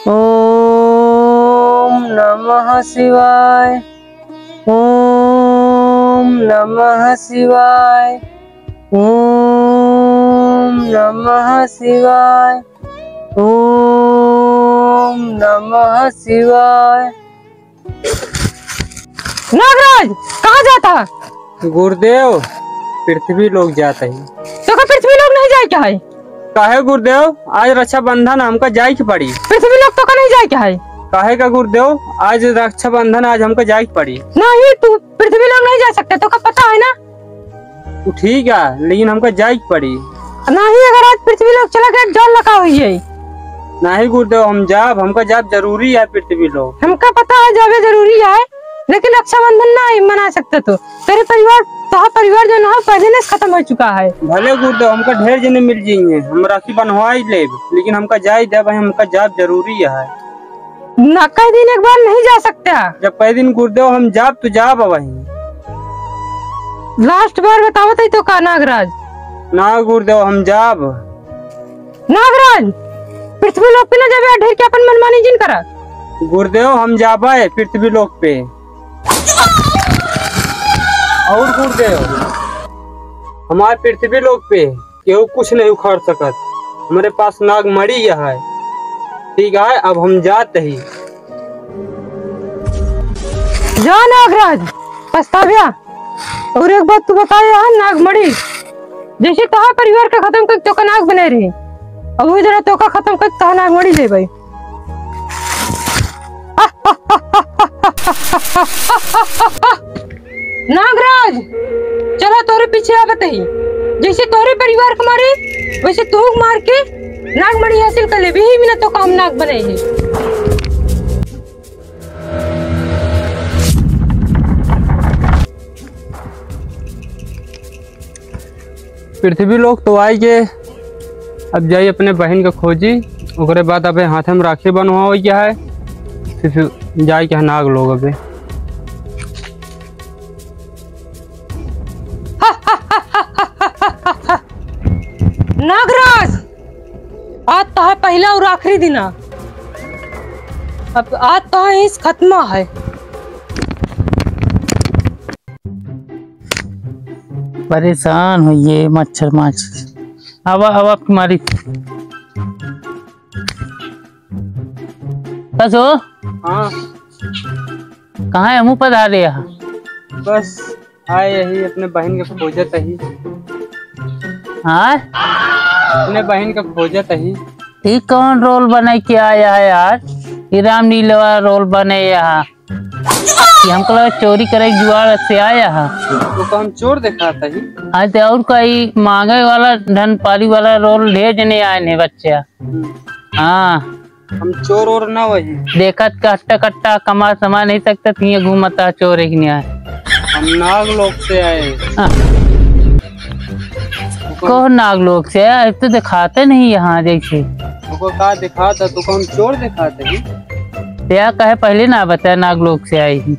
ओम नमः शिवाय। ओम नमः शिवाय। ओम नमः शिवाय। ओम नमः शिवाय। नागराज कहाँ जाता है? गुरुदेव पृथ्वी लोग जाते हैं। तो का पृथ्वी लोग नहीं जाए क्या है? काहे गुरुदेव आज रक्षाबंधन हमका जाए की पड़ी। पृथ्वी लोग तो का नहीं जाए क्या है? काहे का गुरुदेव आज रक्षाबंधन आज हमको जाए की पड़ी। नहीं तू पृथ्वी लोग नहीं जा सकते तो का पता है ना? ठीक है लेकिन हमको जाए की पड़ी। नहीं अगर आज पृथ्वी लोग चला गया जल लगा हुई है। नहीं गुरुदेव हम जाब हमका जाब जरूरी है पृथ्वी लोग। हमका पता है जावे जरूरी है लेकिन रक्षाबंधन नहीं मना सकते तो तेरे परिवार जो ना पहले खत्म हो चुका है। भले गुरुदेव हमका ढेर जने मिल जाइए हम राखी बनवा ही ले लेकिन हमका जाए दे भाई हमका जाब जरूरी है। ना कई दिन एक बार नहीं जा सकते। जब कई दिन गुरुदेव हम जाब तो जाब वही। लास्ट बार बताओ तो का नागराज। ना गुरुदेव हम जाब। नागराज पृथ्वी लोक पे ना जावे ढेर के अपन मनमानी जिन करा। गुरुदेव हम जाबे पृथ्वी लोक पे। और गुरुदेव हमारे पृथ्वी लोक पे केहू कुछ नहीं उखाड़ सकत। हमारे पास नाग मड़ी है। ठीक है अब हम जाते ही। जा नागराज पछताविया। और एक बात तू बताया नाग मड़ी जैसे तहा परिवार का खत्म कर तो का नाग बने रही अब वो जरा तो का खत्म कर तहा नाग मड़ी ले भाई। नागराज चला तोरे पीछे आ बताई जैसे तोरे परिवार को मारे वैसे तू मार के नाग मड़ी हासिल कर ले भी बिना तो काम नाग बने ही। पृथ्वी लोग तो आई गए। अब जाइए अपने बहन के खोजी ओकरे बाद अब हाथ में राखी बनवा गया है फिर जाए क्या नाग लोग अबे। नागराज आज तो है पहला और आखिरी दिन। अब आज तो है इस खत्मा है। परेशान हुई मच्छर माछ हवा हवा तुम्हारी बस हो। हाँ कहाँ है मुँह पर आ रहे यहाँ? बस आए यही अपने बहन के खोजत ही। हाँ अपने बहन का खोजत ही। ये कौन रोल बने के आया है यार? ये राम नीलवा रोल बने यहाँ हमको लगा चोरी करे जुआड़ से आया है। तो हम चोर दिखाता ही। आज और कई मांगे वाला धन पाली वाला रोल ढेर जने आए ने बच्चे। हाँ हम चोर और ना वही देखत कट्टा कट्टा कमा समा नहीं सकता थी घूमता चोर एक नहीं आए। हम नाग लोग से आए। कौन नाग लोग से आए तो दिखाते नहीं यहाँ जैसे का दिखाता तो हम चोर दिखाते ही। क्या कहे पहले ना बताया नाग लोग से आई ही।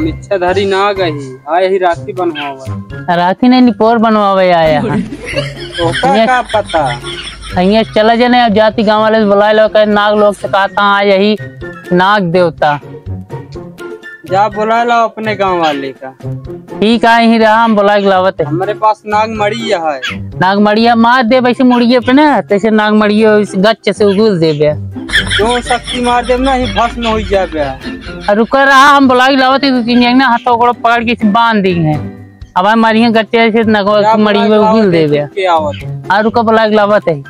इच्छाधारी नाग ही आए ही राखी बनवावा। राखी नहीं निपोर बनवावे आया तो क्या पता यहाँ चला जाने अब जाति गाँव वाले बुलाए लो कहे नाग लोग से कहता आ यही नाग देवता जा बुला लो अपने गांव वाले का। ठीक है यही रहा हम बुला के लावत है। हमारे पास नाग मड़ी है। नाग मड़िया मार दे वैसे मुड़िए पे ना तैसे नाग मड़िया गच्च से उगुल दे बे जो शक्ति मार दे ना ही भस्म हो जाए। रुका रहा हम बुला के लावत है 2-3 जगह हाथों को पकड़ के बांध दी है अब हमारी गच्चे से नगवा मड़िए उगुल दे बे आ रुका बुला के लावत है।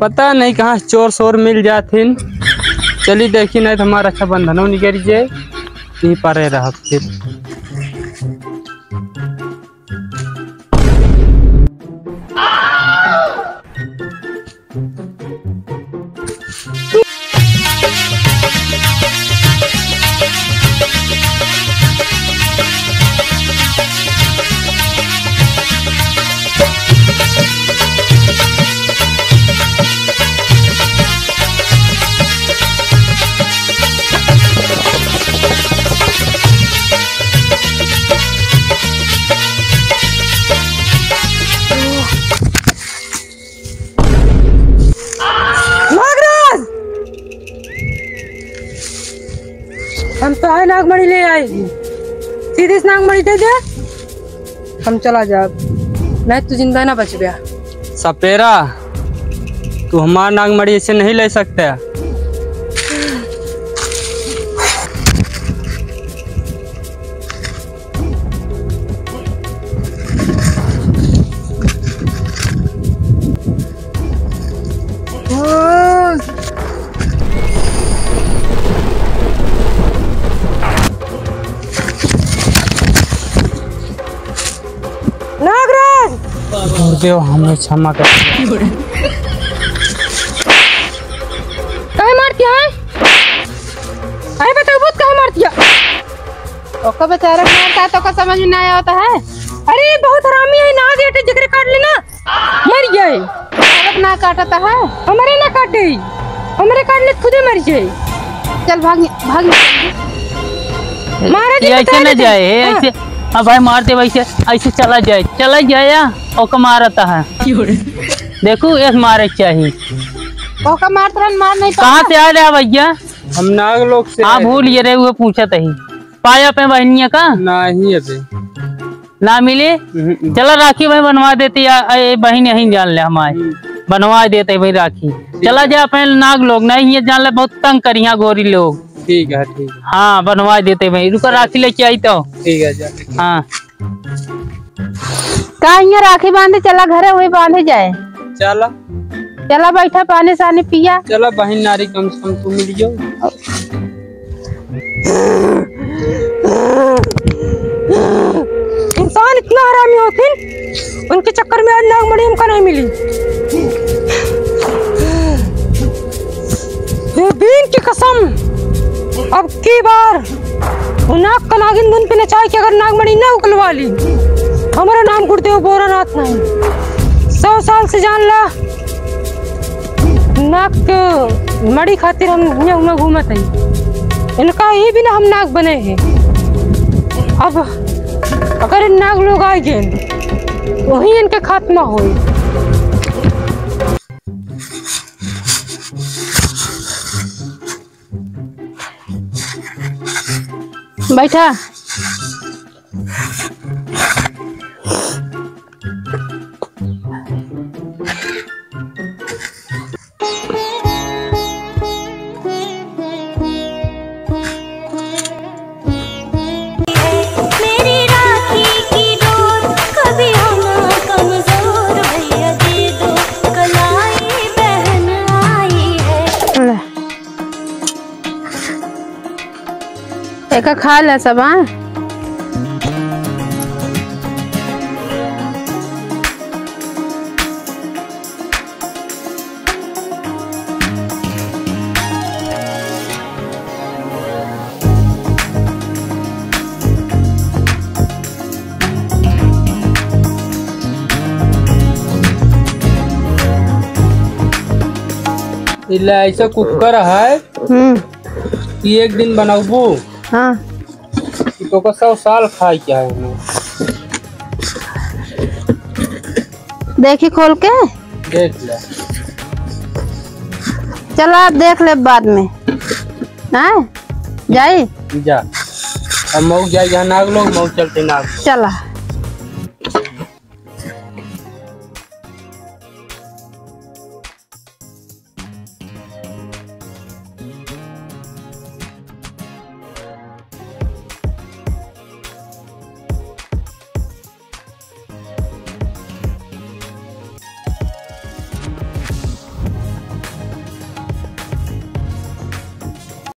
पता नहीं कहाँ चोर शोर मिल जाते। चलिए देखी नहीं तो हमारा रक्षाबंधन निकल जाए यहीं पर रहा फिर। तो है नागमणि ले आएगी, सीधे से नागमणि दे दे, हम चला जा, नहीं तू जिंदा ना बच गया। सपेरा, तू हमारा नागमणि ऐसे नहीं ले सकता। नागराज गुरुदेव हमें क्षमा कर। कहे मारती है? अरे बताओ बहुत कहे मारती है? ओका बेचारा मारता है तो का समझ में नहीं आता है। अरे बहुत हरामी है, ना गेटे जिक्र काट लेना मर जाए। औरत ना काटता है, हमारे ना काटे, हमारे काट ले खुदे मर जाए। चल भाग भाग महाराज जी ऐसे न जाए, ऐसे अब भाई मारते वैसे ऐसे चला जाए ओका मारता है। देखो एक मारे चाहिए, ओका मारता मार नहीं कहाँ से आ रहा भैया? हम नागलोक से। हाँ भूल ये रहे हुए पूछा ही पाया पे बहनिया का नहीं अबे ना मिले। चला राखी भाई बनवा देती या बहन यही जान ले हमारे बनवा देते भाई राखी। चला जा अपने नाग लोग नहीं ये जान ले, बहुत तंग करिया गोरी लोग। ठीक है ठीक है। हाँ बनवा देते भाई, रुको राखी लेके आई तो। ठीक है जा। हाँ कहा राखी बांधे चला घरे वही बांधे जाए। चला चला बैठा पानी सानी पिया। चला बहन नारी कम से कम तू मिल जाओ। इंसान इतना हरामी होते, उनके चक्कर में आज नागमणि हमको नहीं मिली। दीन की कसम, अब की बार नाग का नागिन धुन पे नचाए कि अगर नागमणि ना उकलवा ली, हमारा नाम गुरुदेव बोरानाथ नहीं। 100 साल से जान ला नाग के मड़ी खातिर हम में घूमत है, इनका ही भी ना हम नाग बने हैं। अब अगर इन नाग लोग आए गए वही इनके खात्मा हो। बैठा एक खा ले सब। हाँ ऐसा कुकर है कि एक दिन बनाबू। हाँ तो 100 साल खाई क्या है। देखी खोल के देख ले। चलो आप देख ले बाद में। हाँ जाई जा अब मऊ जाए, यहाँ नाग लोग मऊ चलते नाग। चला।